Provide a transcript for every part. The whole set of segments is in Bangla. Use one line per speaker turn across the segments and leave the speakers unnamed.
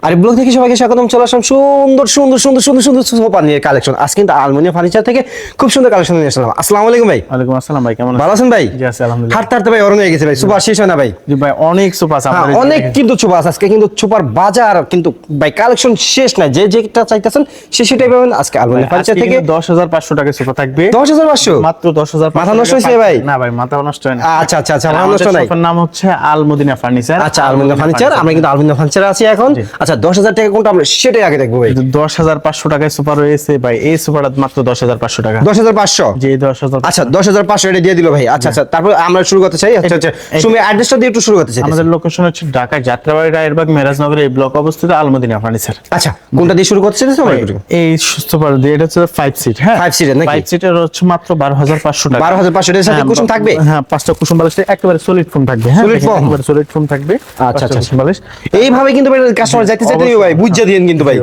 আর ব্লগ থেকে সবাইকে স্বাগতম। চলে আসলাম সুন্দর সুন্দর সুন্দর সুন্দর সুন্দর সোফা নিয়ে কালেকশন। আজকে কিন্তু আলমোনিয়া ফার্নিচার থেকে খুব সুন্দর কালেকশন নিয়ে আসলাম। আসসালামু আলাইকুম ভাই।
ওয়ালাইকুম আসসালাম ভাই, কেমন
ভালো আছেন ভাই?
জি আছি আলহামদুলিল্লাহ।
হাঁটতে হাঁটতে ভাই অরণ হয়ে গেছে ভাই, সুপার শেষ হয় না ভাই।
জি ভাই, অনেক সোফা আছে আপনাদের।
অনেক কিন্তু সুপার আছে আজকে, কিন্তু সুপার বাজার কিন্তু ভাই কালেকশন শেষ নাই। যে যেটা চাইতেছেন সেটাই পাবেন আজকে আলমোনিয়া ফার্নিচার থেকে।
10,500 টাকা সোফা থাকবে।
10,500
মাত্র 10,500।
মাথা নষ্ট হয়েছে ভাই?
না ভাই, মাথা নষ্ট হয় না।
আচ্ছা আচ্ছা আচ্ছা, মাথা নষ্ট নাই।
সোফার নাম হচ্ছে আলমদিনা ফার্নিচার।
আচ্ছা, আলমোনিয়া ফার্নিচার। আমরা কিন্তু আলমোনিয়া ফার্নিচারে আছি এখন। আচ্ছা, 10,000 টাকা কোনটা আমরা সেটাই আগে দেখবো ভাই।
10,500 টাকায় সোফা রয়েছে ভাই। এই সোফাটা মাত্র 10,500 টাকা।
10,500?
জি 10,000।
আচ্ছা, 10,500 এটা দিয়ে দিল ভাই। আচ্ছা আচ্ছা, তারপর আমরা শুরু করতে চাই। আচ্ছা আচ্ছা, তুমি অ্যাড্রেসটা দিয়ে একটু শুরু করতে চাই।
আমাদের লোকেশন হচ্ছে ঢাকা যাত্রাবাড়ি রায়েরবাগ মেরাজনগর এই ব্লক অবস্থিত আলমদিনা ফার্নিচার।
আচ্ছা, কোনটা দিয়ে শুরু করতে চাই আমরা একটু?
এই সোফার দিয়ে এটা হচ্ছে 5 সিট। হ্যাঁ
5 সিটের নাকি?
5 সিটের হচ্ছে মাত্র 12,500 টাকা।
12,500 এর সাথে কুশন থাকবে?
হ্যাঁ, 5টা কুশন বালিশ একেবারে সলিড ফোম থাকবে। হ্যাঁ,
Solid foam?
একেবারে সলিড ফোম থাকবে।
আচ্ছা আচ্ছা,
কুশন বালিশ
এইভাবে কিন্তু কাস্টমার যাইতে চাইতে নিও ভাই, বুঝিয়ে দিয়েন কিন্তু ভাই।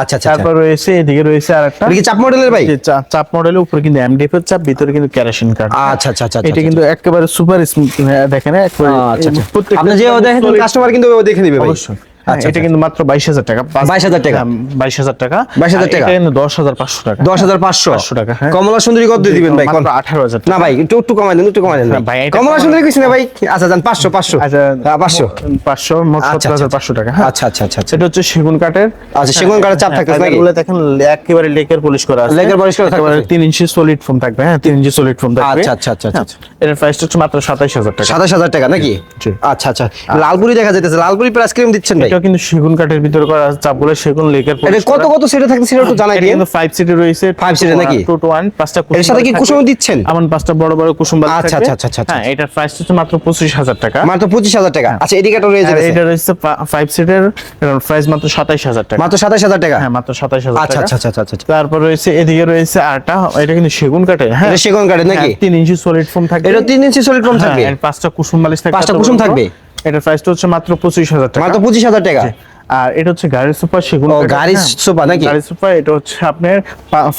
আচ্ছা আচ্ছা,
তারপর রয়েছে এদিকে রয়েছে আরেকটা।
এটা কি চাপ মডেলের ভাই?
যে চাপ মডেলের উপরে কিন্তু এমডিএফ এর চাপ, ভিতরে কিন্তু কেরোসিন কার্ড।
আচ্ছা আচ্ছা আচ্ছা,
এটা কিন্তু একেবারে সুপার স্মুথ। দেখেন একবারে
আচ্ছা আচ্ছা,
প্রত্যেকটা
আপনি যে দেখেন কাস্টমার কিন্তু দেখে নেবে ভাই।
অবশ্যই।
আচ্ছা,
এটা কিন্তু মাত্র 22,000 টাকা।
22,000 টাকা?
22,000 টাকা।
22,000 টাকা?
এটা কিন্তু 10,500 টাকা।
10,500
টাকা। হ্যাঁ,
কমলা সুন্দরী কত দিয়ে দিবেন ভাই?
মাত্র 18,000
না ভাই, একটু একটু কমাই দেন, একটু কমাই দেন
ভাই,
ভাই।
এটা
কমলা
কমানো-
সুন্দরী কিছু না ভাই। আচ্ছা জান, 500 500।
আচ্ছা,
500।
500 মোট
আচ্ছা,
17,500 টাকা। হ্যাঁ,
আচ্ছা আচ্ছা আচ্ছা আচ্ছা।
এটা হচ্ছে সেগুন কাঠের।
আচ্ছা, সেগুন কাঠের চাপ থাকতেছে নাকি?
এগুলো দেখেন একেবারে লেকার পলিশ করা আছে।
লেকার পলিশ করা
একেবারে
থাকতেছে।
3 ইঞ্চি সলিড ফোম থাকবে। হ্যাঁ, 3 ইঞ্চি সলিড ফোম থাকবে।
আচ্ছা আচ্ছা আচ্ছা আচ্ছা।
এর প্রাইস হচ্ছে মাত্র 27,000 টাকা।
27,000 টাকা নাকি?
জি।
আচ্ছা আচ্ছা, লালপুরি দেখা যাইতেছে। লালপুরি প্রাইস কিরকম দিচ্ছেন ভাই?
এটা কিন্তু সেগুন কাঠের ভিতরে করা আছে, চাপগুলো সেগুন লেকার
এটা
পলিশ
কত কত সিটে থাকতে সেটা একটু জানাই
এটা
দিন।
কিন্তু 5 সিটে রয়েছে।
5 সিটে নাকি?
2 to 1 5টা কুসুম।
এর সাথে কি কুসুম দিচ্ছেন?
এমন 5টা বড় বড় কুসুম বালিশ
আচ্ছা,
থাকবে।
আচ্ছা, আচ্ছা, আচ্ছা।
হ্যাঁ, এটার প্রাইস হচ্ছে মাত্র 25,000 টাকা।
মাত্র 25,000 টাকা। আচ্ছা, এদিকে একটা রয়ে
আর
যাচ্ছে
এটা রয়েছে 5 সিটের, এটার প্রাইস মাত্র 27,000 টাকা।
মাত্র 27,000 টাকা।
হ্যাঁ, মাত্র 27,000
আচ্ছা
টাকা।
আচ্ছা আচ্ছা আচ্ছা।
তারপর রয়েছে এদিকে রয়েছে আরটা, এটা কিন্তু সেগুন কাঠের। হ্যাঁ,
এটা সেগুন কাঠের নাকি?
3 ইঞ্চি সলিড ফোম থাকবে।
এটা 3 ইঞ্চি সলিড ফোম থাকবে।
হ্যাঁ, 5টা কুসুম বালিশ থাকবে।
5টা কুসুম থাকবে।
এটার প্রাইসটা হচ্ছে মাত্র 25,000 টাকা।
মাত্র 25,000 টাকা।
আর এটা হচ্ছে গাড়ির সোফা সেগুন
ও,
কাঠের।
গাড়ির
হ্যাঁ,
সোফা নাকি?
গাড়ির সোফা এটা হচ্ছে আপনার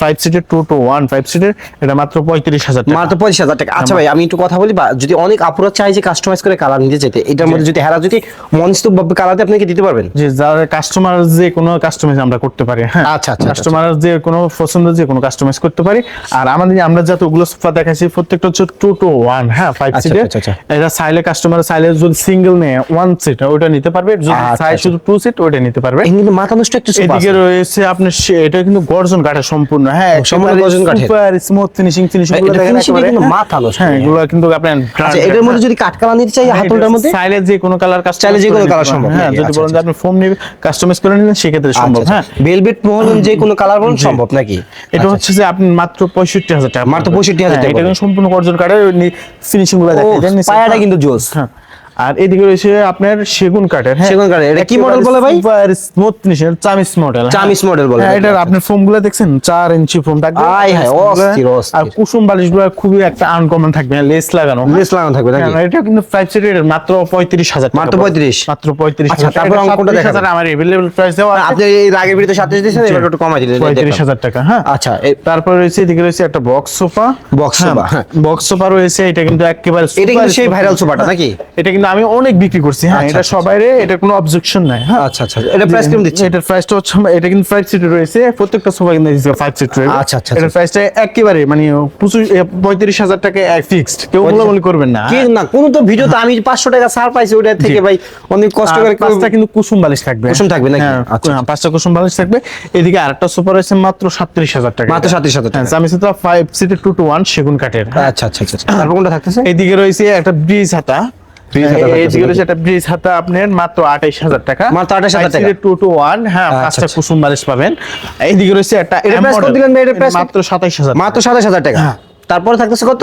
5 সিটের 2 to 1 5 সিটের, এটা মাত্র 35,000 টাকা।
মাত্র 25,000 টাকা। আচ্ছা ভাই, আমি একটু কথা বলি, বা যদি অনেক আপুরা চাই যে কাস্টমাইজ করে কালার নিতে চাইতে, এটার মধ্যে যদি হেরা যদি মনস্তব ভাবে কালার দিয়ে আপনি কি দিতে পারবেন?
যে যারা কাস্টমার যে কোনো কাস্টমাইজ আমরা করতে পারি। হ্যাঁ,
আচ্ছা, আচ্ছা,
কাস্টমার যে কোনো পছন্দ যে কোনো কাস্টমাইজ করতে পারি। আর আমরা যতগুলো সোফা দেখাচ্ছি প্রত্যেকটা হচ্ছে 2 to 1। হ্যাঁ, 5
আচ্ছা,
সিটের।
আচ্ছা, আচ্ছা।
এটা চাইলে কাস্টমার চাইলে যদি সিঙ্গেল নেয় 1 সিট ওটা নিতে পারবে, যদি
আচ্ছা,
চাই
আচ্ছা।
শুধু 2 সিট ওটা নিতে পারবে।
এই কিন্তু মাথা নষ্ট একটা সোফা
এদিকে রয়েছে আপনার এটা কিন্তু গর্জন কাঠের সম্পূর্ণ। হ্যাঁ,
সম্পূর্ণ গর্জন কাঠের।
সুপার স্মুথ ফিনিশিং গুলো
এটা
দেখেন
finishing এ
একেবারে।
কিন্তু মাথা নষ্ট।
হ্যাঁ, এগুলো কিন্তু আপনার
আচ্ছা, এটার মধ্যে যদি কাট কালার নিতে চাই হাতলটার মধ্যে?
চাইলে যে কোনো কালার
চাইলে যে কোনো colour সম্ভব
হ্যাঁ,
নাকি?
যদি
আচ্ছা,
বলেন যে আপনি ফোম নিয়ে কাস্টমাইজ করে নিলেন সেক্ষেত্রে সম্ভব। হ্যাঁ,
ভেলভেট বলুন, যে কোনো কালার বলুন সম্ভব নাকি?
এটা হচ্ছে যে আপনি মাত্র 65,000 টাকা।
মাত্র 65,000 টাকা
এটা কিন্তু সম্পূর্ণ গর্জন কাঠের ফিনিশিং গুলো দেখেন। এটা নিচে
পায়াটা কিন্তু জোস।
হ্যাঁ, আর এদিকে রয়েছে আপনার সেগুন কাঠের। হ্যাঁ,
সেগুন কাঠের। এটা কি মডেল বলে ভাই?
Smooth finishing chamois model.
Chamois model বলে।
হ্যাঁ, এটার আপনার ফোম গুলো দেখছেন 4 ইঞ্চি ফোম থাকবে।
আয় হায়, অস্থির,
আর
অস্থির।
কুসুম বালিশ গুলো খুবই একটা আনকমন থাকবে, লেস লাগানো।
লেস লাগানো থাকবে নাকি?
হ্যাঁ, এটা কিন্তু 5 সিটের মাত্র 35,000 টাকা।
মাত্র 35?
মাত্র 35,000।
আচ্ছা, তারপর কোনটা দেখাবেন?
37,000 আমার अवेलेबल প্রাইস দেওয়া আছে।
আপনি এই আগের ভিডিওতে 27 দিয়েছেন, এবার একটু কমাই দিলেন।
35,000 টাকা। হ্যাঁ,
আচ্ছা,
তারপর রয়েছে এদিকে রয়েছে একটা বক্স সোফা।
Box sofa, হ্যাঁ।
বক্স সোফা রয়েছে, এটা কিন্তু একেবারে
এটা কিন্তু
super
সেই
smooth।
ভাইরাল সোফাটা নাকি?
এটা কিন্তু আমি অনেক বিক্রি করছি। হ্যাঁ,
আচ্ছা,
এটা
আচ্ছা,
সবাইরে, এটা কোনো অবজেকশন নাই। হ্যাঁ,
আচ্ছা আচ্ছা, এটা প্রাইস কেমন দিচ্ছে?
এটার প্রাইসটা হচ্ছে, এটা কিন্তু 5 সিট রয়েছে, প্রত্যেকটা সোফা কিন্তু 5 সিট রয়েছে।
আচ্ছা, আচ্ছা,
এটার প্রাইসটা একেবারে মানে 35,000 টাকা ফিক্সড, কেউ বলাবলি করবেন না।
কি না, কোন তো ভিডিওতে আমি 500 টাকা ছাড় পাইছি, ওটা থেকে ভাই অনেক কষ্ট করে
5টা কিন্তু কুসুম বালিশ থাকবে।
কুসুম থাকবে নাকি?
হ্যাঁ,
আচ্ছা,
5টা কুসুম বালিশ থাকবে। এদিকে আরেকটা সোফা রয়েছে মাত্র 37,000 টাকা।
মাত্র 37,000 টাকা।
হ্যাঁ, আমি সেটা 5 সিটের 2 to 1 সেগুন কাঠের।
আচ্ছা আচ্ছা আচ্ছা। তারপর কোনটা থাকতেছে?
এইদিকে রয়েছে একটা ব্রিজ হাতা।
ব্রিজ হাতা থাকতেছে
এইদিকে
নাকি?
রয়েছে একটা ব্রিজ হাতা আপনার মাত্র 28,000 টাকা।
মাত্র 28,000 টাকা।
2 to 1। হ্যাঁ,
আচ্ছা,
5টা
আচ্ছা।
কুসুম বালিশ পাবেন। এইদিকে রয়েছে একটা
এটা
M
price কত
model।
দিলেন ভাই? এটা price
মাত্র 27,000।
মাত্র 27,000 টাকা। তারপর থাকতেছে কত?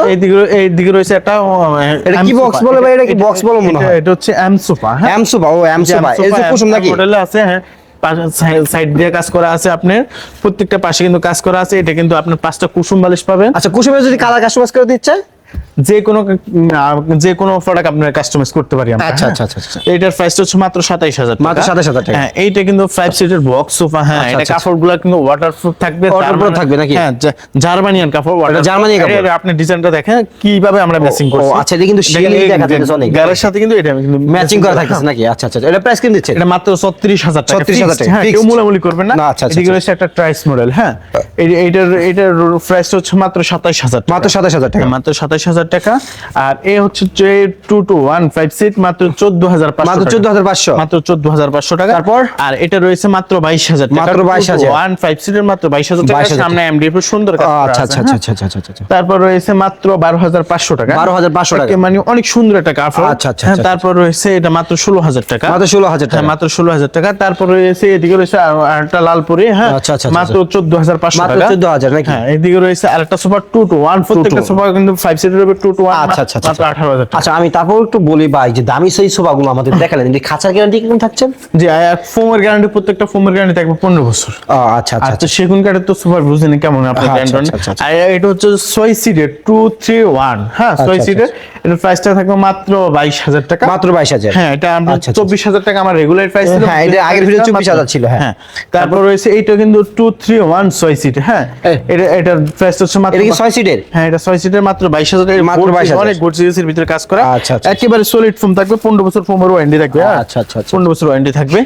এইদিকে রয়েছে একটা
এটা কি box বলে ভাই? এটা কি box বলে মনে হয়?
এটা হচ্ছে এম সোফা। হ্যাঁ,
এম সোফা। ও, এম সোফা। এই যে কুসুম নাকি?
মডেল আছে। হ্যাঁ, সাইড দিয়ে কাজ করা আছে আপনার, প্রত্যেকটা পাশে কিন্তু কাজ করা আছে। এটা কিন্তু আপনার 5টা কুসুম বালিশ পাবেন।
আচ্ছা, কুসুমের যদি কালার কাস্টমাইজ করে দিচ্ছে?
যে কোনো প্রোডাক্ট আপনারা কাস্টমাইজ করতে পারি আমরা।
আচ্ছা,
হ্যাঁ।
আচ্ছা, আচ্ছা, আচ্ছা।
এটার প্রাইসটা হচ্ছে মাত্র 27000 টাকা।
মাত্র 27000 টাকা।
হ্যাঁ, এইটা কিন্তু 5 সিটের বক্স সোফা। হ্যাঁ,
আচ্ছা,
এটা
আচ্ছা,
কাপড়গুলো কিন্তু ওয়াটারপ্রুফ থাকবে।
Waterproof থাকবে নাকি?
হ্যাঁ, জার্মানিয়ান কাপড়।
এটা জার্মানিয়ান কাপড়।
আপনি ডিজাইনটা দেখেন কিভাবে আমরা ম্যাচিং করছি।
আচ্ছা, এটা কিন্তু শিল দেখা যাচ্ছে অনেক।
গালের সাথে কিন্তু এটা কিন্তু
ম্যাচিং করা থাকতেছে নাকি? আচ্ছা, আচ্ছা, এটা প্রাইস কিন দিচ্ছেন?
এটা মাত্র 36000 টাকা।
36000 টাকা,
হ্যাঁ,
fixed।
কেউ মুলামুলি করবেন না।
না, আচ্ছা, আচ্ছা,
এদিকে রয়েছে একটা ট্রাইস মডেল। হ্যাঁ, এইটার প্রাইসটা হচ্ছে মাত্র 27000 টাকা।
মাত্র 27000 টাকা।
মাত্র 27000 টাকা। আর এ হচ্ছে যে 2 to 1 5 সিট মাত্র 14500
মাত্র 14500।
মাত্র 14500 টাকা।
তারপর?
আর এটা রয়েছে মাত্র 22000 টাকা।
মাত্র 22000।
1 5 সিটের মাত্র 22000 টাকা।
22000
সামনে এমডিএফ সুন্দর কাজ করা
আচ্ছা,
আছে,
আচ্ছা,
হ্যাঁ।
আচ্ছা, আচ্ছা, আচ্ছা, আচ্ছা।
তারপর রয়েছে মাত্র 12500 টাকা।
12500 টাকা।
মানে অনেক সুন্দর একটা কাপড়।
আচ্ছা, আচ্ছা,
হ্যাঁ,
আচ্ছা।
তারপর রয়েছে এটা মাত্র 16000 টাকা।
মাত্র 16000 টাকা।
হ্যাঁ, মাত্র 16000 টাকা। তারপর রয়েছে এদিকে রয়েছে আরেকটা লালপুরি। হ্যাঁ,
আচ্ছা, আচ্ছা,
মাত্র
আচ্ছা।
14500
মাত্র
টাকা।
14000 নাকি?
হ্যাঁ, এদিকে রয়েছে আরেকটা সোফা 2 to 1 প্রত্যেকটা সোফা কিন্তু 5 সিটের হবে 2 to 1।
আচ্ছা, আচ্ছা, আচ্ছা।
মাত্র 18000 টাকা।
আচ্ছা, আমি তারপর একটু বলি ভাই, যে দামি সেই সোফাগুলো আমাদের দেখালেন, এই খাঁচার গ্যারান্টি কেমন থাকছেন?
জি, ফোমের গ্যারান্টি, প্রত্যেকটা ফোমের গ্যারান্টি থাকবে 15 বছর।
আচ্ছা, আচ্ছা,
আচ্ছা, সেগুন কাঠের তো সুপার বুঝেন কেমন আপনি
আচ্ছা,
জানেন।
আচ্ছা, আচ্ছা, আচ্ছা।
আর এটা হচ্ছে 6 সিটের 231। হ্যাঁ, 6
আচ্ছা,
সিটের এর প্রাইসটা থাকবে মাত্র 22000 টাকা।
মাত্র 22000।
হ্যাঁ, এটা আমরা
আচ্ছা, আচ্ছা।
24000 টাকা আমার রেগুলার প্রাইস ছিল।
হ্যাঁ, এটা আগের ভিডিও 24000 ছিল। হ্যাঁ।
তারপর রয়েছে এইটা কিন্তু 231 6 সিট। হ্যাঁ, এটার প্রাইস হচ্ছে মাত্র,
এটা কি 6 সিটের?
হ্যাঁ, এটা 6 সিটের মাত্র 22000।
মাত্র 22000।
অনেক গুড সিরিজের ভিতরে কাজ করা।
আচ্ছা, আচ্ছা।
একেবারে সলিড ফোম থাকবে, 15 বছর ফোমের ওয়ারেন্টি থাকবে। হ্যাঁ,
আচ্ছা, আচ্ছা, আচ্ছা।
15 বছর ওয়ারেন্টি থাকবে।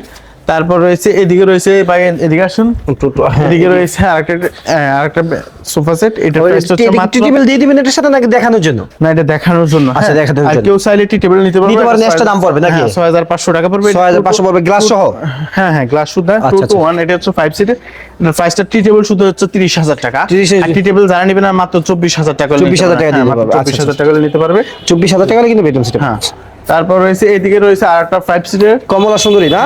তারপর রয়েছে এদিকে রয়েছে ভাই, এদিকে আসুন। এদিকে রয়েছে আরেকটা সোফা সেট। এটা প্রাইস হচ্ছে মাত্র,
টেবিল দিয়ে দিবেন এটার সাথে নাকি দেখানোর জন্য?
না, এটা দেখানোর জন্য।
আচ্ছা,
হ্যাঁ।
দেখানোর
আর
জন্য।
কেউ চাইলে টি টেবিল নিতে পারবে।
নিতে পারেন, extra দাম পড়বে নাকি?
হ্যাঁ, 6500 টাকা পড়বে।
6500 পড়বে গ্লাস সহ?
হ্যাঁ, হ্যাঁ, গ্লাস শুদ্ধ। 2
আচ্ছা,
to 1। এটা হচ্ছে 5 সিটের। এটার প্রাইসটা টি টেবিল শুদ্ধ হচ্ছে 30000 টাকা।
30,000
আর টি টেবিল যারা নেবে না মাত্র 24000 টাকা।
24000 টাকা দিয়ে
হ্যাঁ, মাত্র
দিতে পারবে।
24000 টাকা নিতে পারবে।
24000 টাকা কিন্তু বেডরুম সেট।
হ্যাঁ। তারপর রয়েছে এদিকে রয়েছে আরেকটা 5 সিটের।
কমলা সুন্দরী না?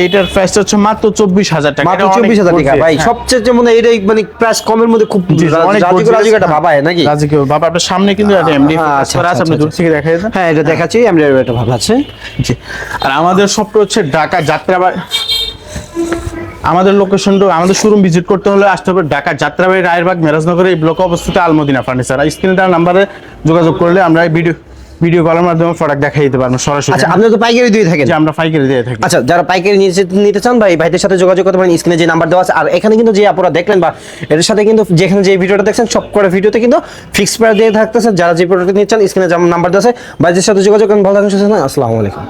এইটার প্রাইসটা হচ্ছে মাত্র 24000 টাকা।
মাত্র
এটা অনেক
24000 টাকা
গর্জিয়াস।
ভাই।
হ্যাঁ।
সবচেয়ে মানে এইটাই মানে প্রাইস কমের মধ্যে খুব
অনেক
রাজিক একটা ভাবা নাকি?
রাজিকেও বাবা, আপনার সামনে কিন্তু এমডি
আচ্ছা,
করা আছে, আপনি
আচ্ছা,
দূর থেকে দেখা যাচ্ছে।
হ্যাঁ, এটা দেখাচ্ছি। আমরা এটা ভালো আছে।
জি। আর আমাদের শপটা হচ্ছে ঢাকা যাত্রাবাড়ি। আমাদের লোকেশনটা, আমাদের শোরুম ভিজিট করতে হলে আসতে হবে ঢাকা যাত্রাবাড়ি, রায়েরবাগ, মেরাজনগরে এই ব্লকে অবস্থিত আলমদিনা ফার্নিচার। স্ক্রিনে দেওয়া নাম্বারে যোগাযোগ করলে আমরা ভিডিও কলের মাধ্যমে প্রোডাক্ট দেখাই দিতে পারবো সরাসরি।
আচ্ছা, আপনি তো পাইকারি দিয়ে থাকেন?
যে আমরা পাইকারি দিয়ে থাকি।
আচ্ছা, যারা পাইকারি নিতে চান ভাই, ভাইদের সাথে যোগাযোগ করতে পারেন। স্ক্রিনে যে নাম্বার দেওয়া আছে, আর এখানে কিন্তু যে আপনারা দেখলেন বা এর সাথে কিন্তু যেখানে যে ভিডিওটা দেখছেন সব করে ভিডিওতে কিন্তু ফিক্সড প্রাইস দিয়ে থাকতেছে। যারা যে প্রোডাক্ট নিতে চান স্ক্রিনে যে নাম্বার দেওয়া আছে, ভাইদের সাথে যোগাযোগ করেন। ভালো থাকুন, সুস্থ থাকুন। আসসালামু আলাইকুম।